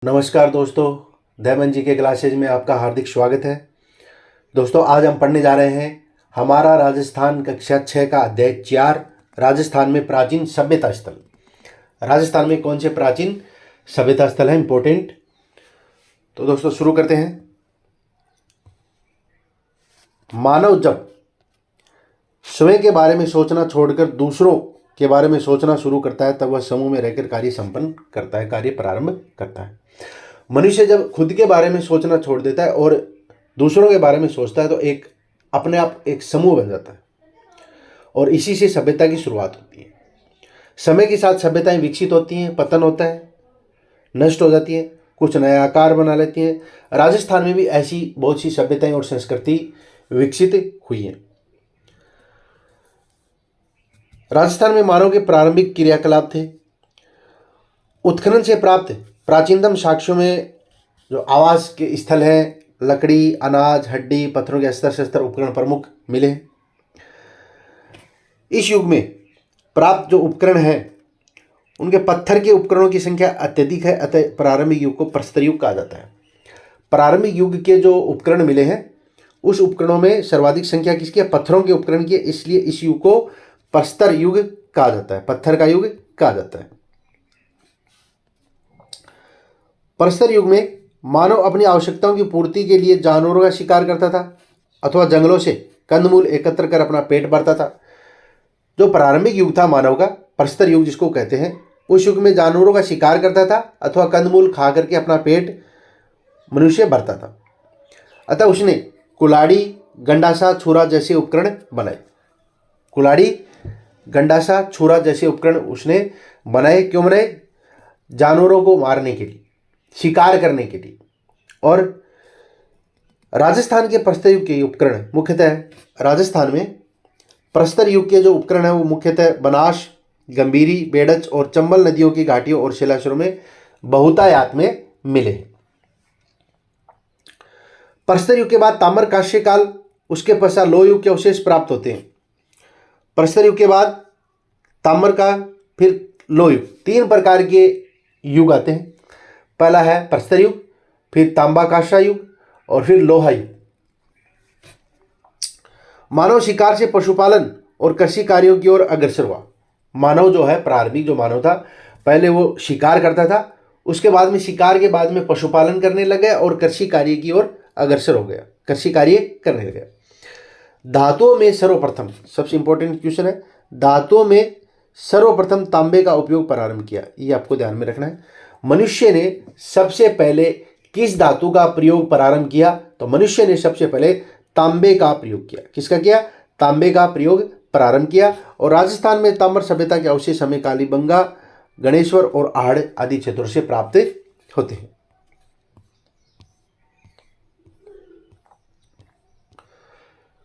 नमस्कार दोस्तों, दयामन जी के क्लासेज में आपका हार्दिक स्वागत है। दोस्तों, आज हम पढ़ने जा रहे हैं हमारा राजस्थान कक्षा 6 का अध्याय 4, राजस्थान में प्राचीन सभ्यता स्थल। राजस्थान में कौन से प्राचीन सभ्यता स्थल हैं इंपॉर्टेंट। तो दोस्तों शुरू करते हैं। मानव जब स्वयं के बारे में सोचना छोड़कर दूसरों के बारे में सोचना शुरू करता है तब वह समूह में रहकर कार्य संपन्न करता है, कार्य प्रारंभ करता है। मनुष्य जब खुद के बारे में सोचना छोड़ देता है और दूसरों के बारे में सोचता है तो एक अपने आप एक समूह बन जाता है और इसी से सभ्यता की शुरुआत होती है। समय के साथ सभ्यताएं विकसित होती हैं, पतन होता है, नष्ट हो जाती हैं, कुछ नया आकार बना लेती हैं। राजस्थान में भी ऐसी बहुत सी सभ्यताएं और संस्कृति विकसित हुई हैं। राजस्थान में मानव के प्रारंभिक क्रियाकलाप थे। उत्खनन से प्राप्त प्राचीनतम साक्ष्यों में जो आवास के स्थल हैं, लकड़ी, अनाज, हड्डी, पत्थरों के अस्त्र शस्त्र उपकरण प्रमुख मिले। इस युग में प्राप्त जो उपकरण हैं उनके पत्थर के उपकरणों की संख्या अत्यधिक है, अतः प्रारंभिक युग को प्रस्तर युग कहा जाता है। प्रारंभिक युग के जो उपकरण मिले हैं उस उपकरणों में सर्वाधिक संख्या किसकी है? पत्थरों के उपकरण की है, इसलिए इस युग को प्रस्तर युग कहा जाता है, पत्थर का युग कहा जाता है। प्रस्तर युग में मानव अपनी आवश्यकताओं की पूर्ति के लिए जानवरों का शिकार करता था अथवा जंगलों से कंदमूल एकत्र कर अपना पेट भरता था। जो प्रारंभिक युग था मानव का, प्रस्तर युग जिसको कहते हैं, उस युग में जानवरों का शिकार करता था अथवा कंदमूल खा करके अपना पेट मनुष्य भरता था। अतः उसने कुल्हाड़ी, गंडासा, छुरा जैसे उपकरण बनाए। कुल्हाड़ी, गंडासा, छुरा जैसे उपकरण उसने बनाए। क्यों बनाए? जानवरों को मारने के लिए, शिकार करने के लिए। और राजस्थान के प्रस्तर युग के उपकरण मुख्यतः, राजस्थान में प्रस्तर युग के जो उपकरण हैं वो मुख्यतः बनास, गंभीरी, बेडच और चंबल नदियों की घाटियों और शिलाश्रों में बहुतायत में मिले। प्रस्तर युग के बाद ताम्र कांस्य काल, उसके पश्चात लोह युग के अवशेष प्राप्त होते हैं। प्रस्तर युग के बाद ताम्र का, फिर लोह युग, 3 प्रकार के युग आते हैं। पहला है प्रस्तर युग, फिर तांबा कांस्य युग और फिर लोहा युग। मानव शिकार से पशुपालन और कृषि कार्यों की ओर अग्रसर हुआ। मानव जो है, प्रारंभिक जो मानव था, पहले वो शिकार करता था, उसके बाद में शिकार के बाद में पशुपालन करने लग गया और कृषि कार्य की ओर अग्रसर हो गया, कृषि कार्य करने लग गया। धातुओं में सर्वप्रथम, सबसे इंपॉर्टेंट क्वेश्चन है, धातुओं में सर्वप्रथम तांबे का उपयोग प्रारंभ किया। ये आपको ध्यान में रखना है। मनुष्य ने सबसे पहले किस धातु का प्रयोग प्रारंभ किया? तो मनुष्य ने सबसे पहले तांबे का प्रयोग किया। किसका किया? तांबे का प्रयोग प्रारंभ किया। और राजस्थान में ताम्र सभ्यता के अवशेष हमें कालीबंगा, गणेश्वर और आहड़ आदि क्षेत्रों से प्राप्त होते हैं।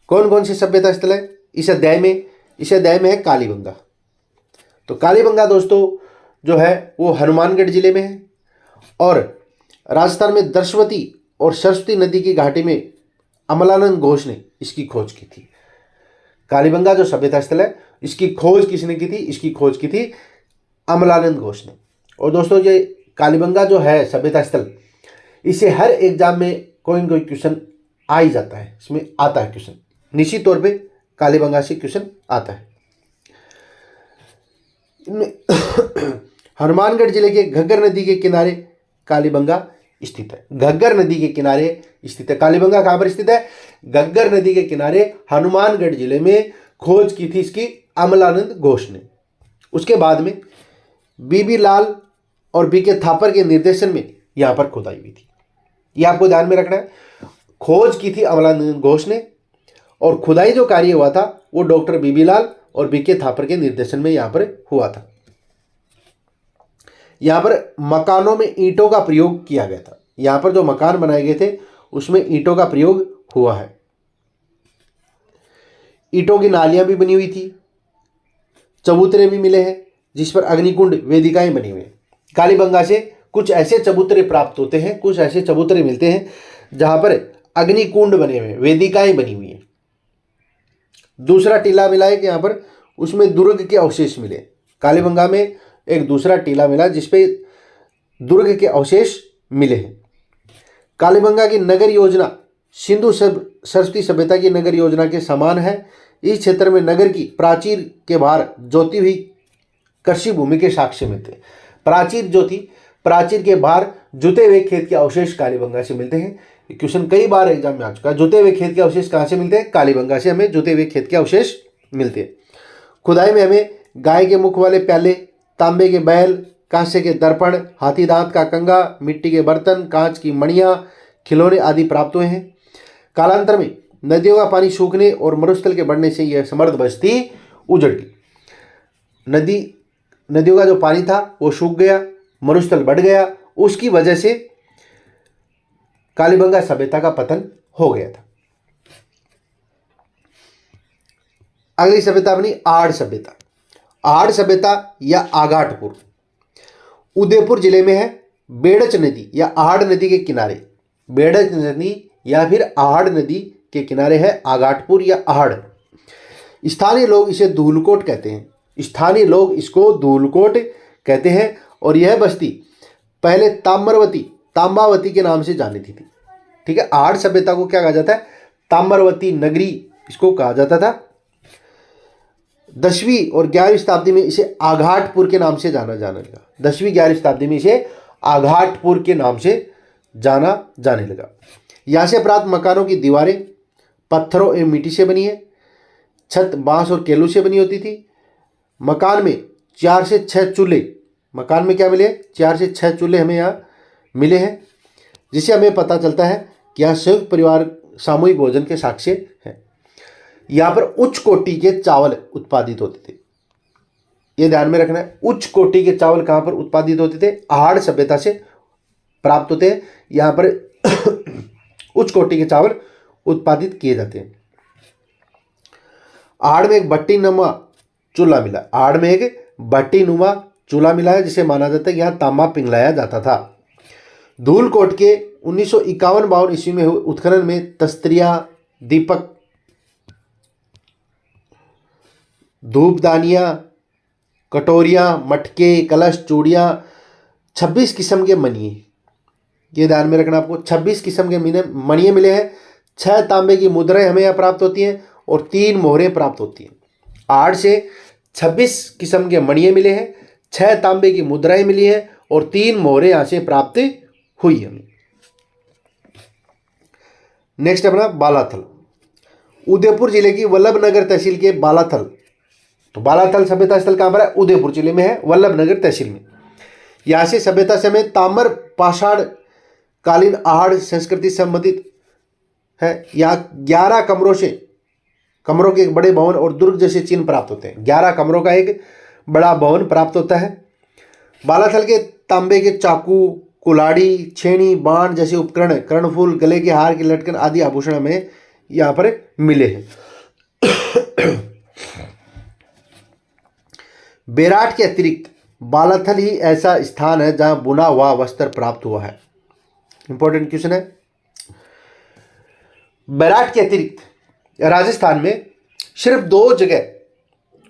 कौन कौन से सभ्यता स्थल है इस अध्याय में? इस अध्याय में है कालीबंगा। तो कालीबंगा दोस्तों जो है वो हनुमानगढ़ जिले में है और राजस्थान में दर्शवती और सरस्वती नदी की घाटी में अमलानंद घोष ने इसकी खोज की थी। कालीबंगा जो सभ्यता स्थल है, इसकी खोज किसने की थी? इसकी खोज की थी अमलानंद घोष ने। और दोस्तों ये कालीबंगा जो है सभ्यता स्थल, इसे हर एग्जाम में कोई न कोई क्वेश्चन आ ही जाता है, इसमें आता है क्वेश्चन, निश्चित तौर पे कालीबंगा से क्वेश्चन आता है। हनुमानगढ़ जिले के घग्गर नदी के किनारे कालीबंगा स्थित है। घग्गर नदी के किनारे स्थित है कालीबंगा। कहां पर स्थित है? घग्गर नदी के किनारे हनुमानगढ़ जिले में खोज की थी इसकी अमलानंद घोष ने। उसके बाद में बीबी लाल और बीके थापर के निर्देशन में यहां पर खुदाई हुई थी। यह आपको ध्यान में रखना है। खोज की थी अमलानंद घोष ने और खुदाई जो कार्य हुआ था वो डॉक्टर बीबी लाल और बीके थापर के निर्देशन में यहां पर हुआ था। यहां पर मकानों में ईंटों का प्रयोग किया गया था। यहां पर जो मकान बनाए गए थे उसमें ईंटों का प्रयोग हुआ है। ईंटों की नालियां भी बनी हुई थी, चबूतरे भी मिले हैं जिस पर अग्निकुंड वेदिकाएं बनी हुई हैं। कालीबंगा से कुछ ऐसे चबूतरे प्राप्त होते हैं, कुछ ऐसे चबूतरे मिलते हैं जहां पर अग्निकुंड बने हुए हैं, वेदिकाएं बनी हुई हैं। दूसरा टीला मिला है कि यहाँ पर उसमें दुर्ग के अवशेष मिले। कालीबंगा में एक दूसरा टीला मिला जिसपे दुर्ग के अवशेष मिले हैं। कालीबंगा की नगर योजना सिंधु सरस्वती सभ्यता की नगर योजना के समान है। इस क्षेत्र में नगर की प्राचीर के बाहर जोती हुई कृषि भूमि के साक्ष्य मिलते हैं। प्राचीर जो थी, प्राचीर के बाहर जुते हुए खेत के अवशेष कालीबंगा से मिलते हैं। ये क्वेश्चन कई बार एग्जाम में आ चुका है। जुते हुए खेत के अवशेष कहाँ से मिलते हैं? कालीबंगा से हमें जुते हुए खेत के अवशेष मिलते हैं। खुदाई में हमें गाय के मुख वाले प्याले, तांबे के बैल, कांसे के दर्पण, हाथी दांत का कंगा, मिट्टी के बर्तन, कांच की मणियां, खिलौने आदि प्राप्त हुए हैं। कालांतर में नदियों का पानी सूखने और मरुस्थल के बढ़ने से यह समृद्ध बस्ती उजड़ गई। नदियों का जो पानी था वो सूख गया, मरुस्थल बढ़ गया, उसकी वजह से कालीबंगा सभ्यता का पतन हो गया था। अगली सभ्यता बनी आड़ सभ्यता। आड़ सभ्यता या आगाटपुर उदयपुर जिले में है। बेड़च नदी या आहड़ नदी के किनारे, बेड़च नदी या फिर आहड़ नदी के किनारे है आगाटपुर या आहड़। स्थानीय लोग इसे धूलकोट कहते हैं। स्थानीय लोग इसको धूलकोट कहते हैं। और यह बस्ती पहले तांबावती के नाम से जानी थी। ठीक है, आहड़ सभ्यता को क्या कहा जाता है? ताम्रवती नगरी इसको कहा जाता था। 10वीं और 11वीं शताब्दी में इसे आघाटपुर के नाम से जाना लगा। 10वीं 11वीं शताब्दी में इसे आघाटपुर के नाम से जाना जाने लगा। यहाँ से प्राप्त मकानों की दीवारें पत्थरों एवं मिट्टी से बनी है। छत बांस और केलू से बनी होती थी। मकान में 4 से 6 चूल्हे, मकान में क्या मिले? 4 से 6 चूल्हे हमें यहाँ मिले हैं, जिससे हमें पता चलता है कि यहाँ संयुक्त परिवार सामूहिक भोजन के साक्ष्य हैं। यहाँ पर उच्च कोटि के चावल उत्पादित होते थे। ये ध्यान में रखना है, उच्च कोटि के चावल कहाँ पर उत्पादित होते थे? आहड़ सभ्यता से प्राप्त होते हैं। यहाँ पर उच्च कोटि के चावल उत्पादित किए जाते हैं। आहड़ में एक भट्टीनुमा चूल्हा मिला। आहड़ में एक भट्टीनुमा चूल्हा मिला है, जिसे माना जाता है यहाँ तांबा पिघलाया जाता था। धूलकोट के 1951-52 ईस्वी में हुए उत्खनन में तस्तरिया, दीपक, धूपदानियाँ, कटोरियाँ, मटके, कलश, चूड़ियाँ, 26 किस्म के मणिये, ये ध्यान में रखना आपको, 26 किस्म के मणिये मिले हैं। 6 तांबे की मुद्राएं हमें यहाँ प्राप्त होती हैं और 3 मोहरें प्राप्त होती हैं। आहड़ से 26 किस्म के मणिये मिले हैं, 6 तांबे की मुद्राएं मिली हैं और 3 मोहरें यहाँ से प्राप्त हुई हमें। नेक्स्ट अपना बालाथल। उदयपुर जिले की वल्लभनगर तहसील के बालाथल, तो बालाथल सभ्यता स्थल कहाँ पर है? उदयपुर जिले में है, वल्लभनगर तहसील में। यहाँ से सभ्यता से हमें ताम्र पाषाण कालीन आहड़ संस्कृति संबंधित है। यहाँ 11 कमरों के एक बड़े भवन और दुर्ग जैसे चिन्ह प्राप्त होते हैं। 11 कमरों का एक बड़ा भवन प्राप्त होता है। बालाथल के तांबे के चाकू, कुल्हाड़ी, छेनी, बाण जैसे उपकरण, कर्णफूल, गले के हार की लटकन आदि आभूषण हमें यहाँ पर मिले हैं। बेराट के अतिरिक्त बालाथल ही ऐसा स्थान है जहां बुना हुआ वस्त्र प्राप्त हुआ है। इंपॉर्टेंट क्वेश्चन है। बेराट के अतिरिक्त राजस्थान में सिर्फ 2 जगह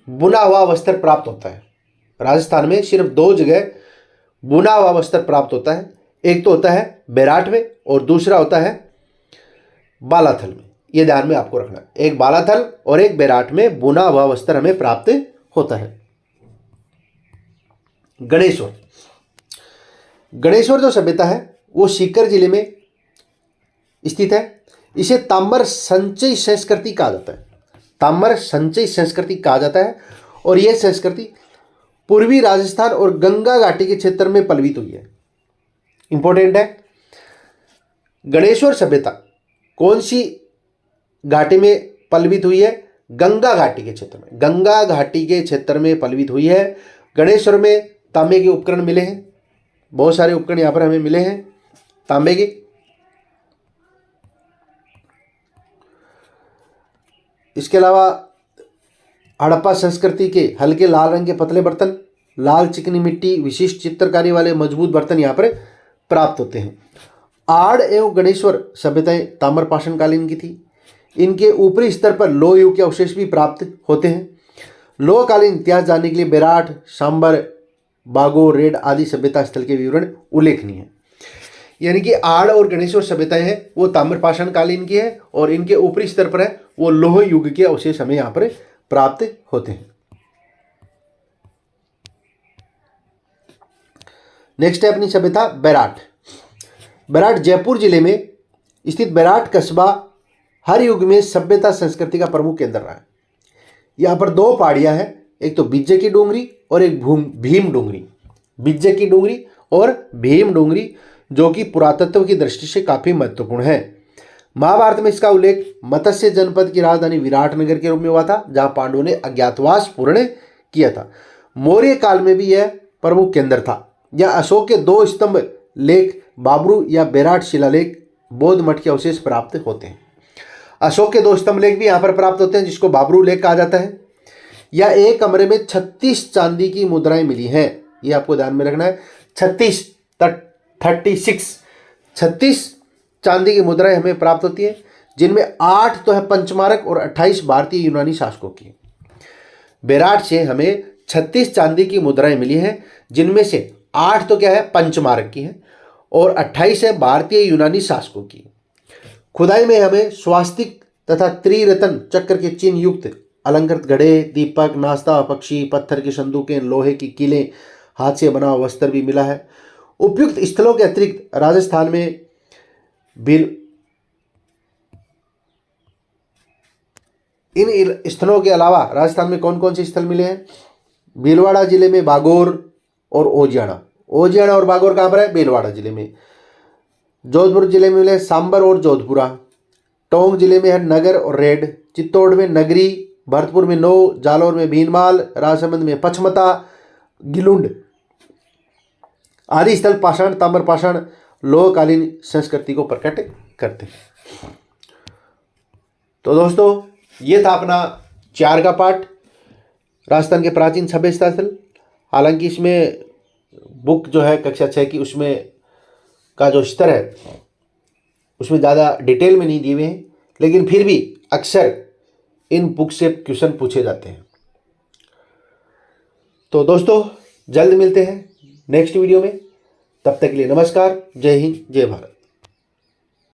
बुना हुआ वस्त्र प्राप्त होता है। राजस्थान में सिर्फ 2 जगह बुना हुआ वस्त्र प्राप्त होता है। एक तो होता है बेराट में और दूसरा होता है बालाथल में। यह ध्यान में आपको रखना है, एक बालाथल और एक बेराट में बुना हुआ वस्त्र हमें प्राप्त होता है। गणेश्वर जो सभ्यता है वो सीकर जिले में स्थित है। इसे ताम्र संचय संस्कृति कहा जाता है। ताम्र संचय संस्कृति कहा जाता है और यह संस्कृति पूर्वी राजस्थान और गंगा घाटी के क्षेत्र में पल्वित हुई है। इंपॉर्टेंट है। गणेश्वर सभ्यता कौन सी घाटी में पल्वित हुई है? गंगा घाटी के क्षेत्र में। गंगा घाटी के क्षेत्र में पल्वित हुई है। गणेश्वर में तांबे के उपकरण मिले हैं, बहुत सारे उपकरण यहाँ पर हमें मिले हैं तांबे के। इसके अलावा हड़प्पा संस्कृति के हल्के लाल रंग के पतले बर्तन, लाल चिकनी मिट्टी, विशिष्ट चित्रकारी वाले मजबूत बर्तन यहाँ पर प्राप्त होते हैं। आड़ एवं गणेश्वर सभ्यताएं ताम्रपाषाण कालीन की थी। इनके ऊपरी स्तर पर लौह युग के अवशेष भी प्राप्त होते हैं। लौह कालीन इतिहास जानने के लिए बेराट, सांबर, बागो, रेड आदि सभ्यता स्थल के विवरण उल्लेखनीय है। यानी कि आड़ और गणेश्वर सभ्यताएं हैं वो ताम्रपाषाण कालीन की है, और इनके ऊपरी स्तर पर है वो लोह युग के अवशेष हमें यहाँ पर प्राप्त होते हैं। नेक्स्ट है अपनी सभ्यता बैराट। बैराट जयपुर जिले में स्थित बैराट कस्बा हर युग में सभ्यता संस्कृति का प्रमुख केंद्र रहा है। यहाँ पर दो पहाड़ियाँ हैं, एक तो बिज्जे की डोंगरी और एक भीम डोंगरी। बिज्जे की डोंगरी और भीम डोंगरी जो कि पुरातत्व की दृष्टि से काफी महत्वपूर्ण है। महाभारत में इसका उल्लेख मत्स्य जनपद की राजधानी विराटनगर के रूप में हुआ था, जहां पांडवों ने अज्ञातवास पूर्ण किया था। मौर्य काल में भी यह प्रमुख केंद्र था। यह अशोक के 2 स्तंभ लेख बाबरू या बैराट शिलालेख बौद्ध मठ के अवशेष प्राप्त होते हैं। अशोक के 2 स्तंभ लेख भी यहाँ पर प्राप्त होते हैं, जिसको बाबरू लेख कहा जाता है। या एक कमरे में 36 चांदी की मुद्राएं मिली हैं, ये आपको ध्यान में रखना है। 36 चांदी की मुद्राएं हमें प्राप्त होती है, जिनमें 8 तो है पंचमारक और 28 भारतीय यूनानी शासकों की। बैराट से हमें 36 चांदी की मुद्राएं मिली हैं, जिनमें से 8 तो क्या है पंचमारक की है और 28 है भारतीय यूनानी शासकों की। खुदाई में हमें स्वास्तिक तथा त्रिरत्न चक्र के चिन्ह युक्त अलंकृत घड़े, दीपक, नाश्ता पक्षी, पत्थर की संदूकें, लोहे की कीलें, हाथ से बना वस्त्र भी मिला है। उपयुक्त स्थलों के अतिरिक्त राजस्थान में इन स्थलों के अलावा राजस्थान में कौन कौन से स्थल मिले हैं? भीलवाड़ा जिले में बागोर और ओजियाना और बागोर कहाँ पर है? भीलवाड़ा जिले में। जोधपुर जिले में मिले सांबर और जोधपुरा। टोंक जिले में है नगर और रेड। चित्तौड़ में नगरी, भरतपुर में नौ, जालौर में भीनमाल, राजसमंद में पचमता, गिलुंड आदि स्थल पाषाण, ताम्रपाषाण, लोहकालीन संस्कृति को प्रकट करते हैं। तो दोस्तों ये था अपना 4 का पाठ, राजस्थान के प्राचीन सभ्यता स्थल। हालांकि इसमें बुक जो है कक्षा 6 की, उसमें का जो स्तर है उसमें ज़्यादा डिटेल में नहीं दिए हुए हैं, लेकिन फिर भी अक्सर इन बुक से क्वेश्चन पूछे जाते हैं। तो दोस्तों जल्द मिलते हैं नेक्स्ट वीडियो में, तब तक के लिए नमस्कार, जय हिंद, जय भारत।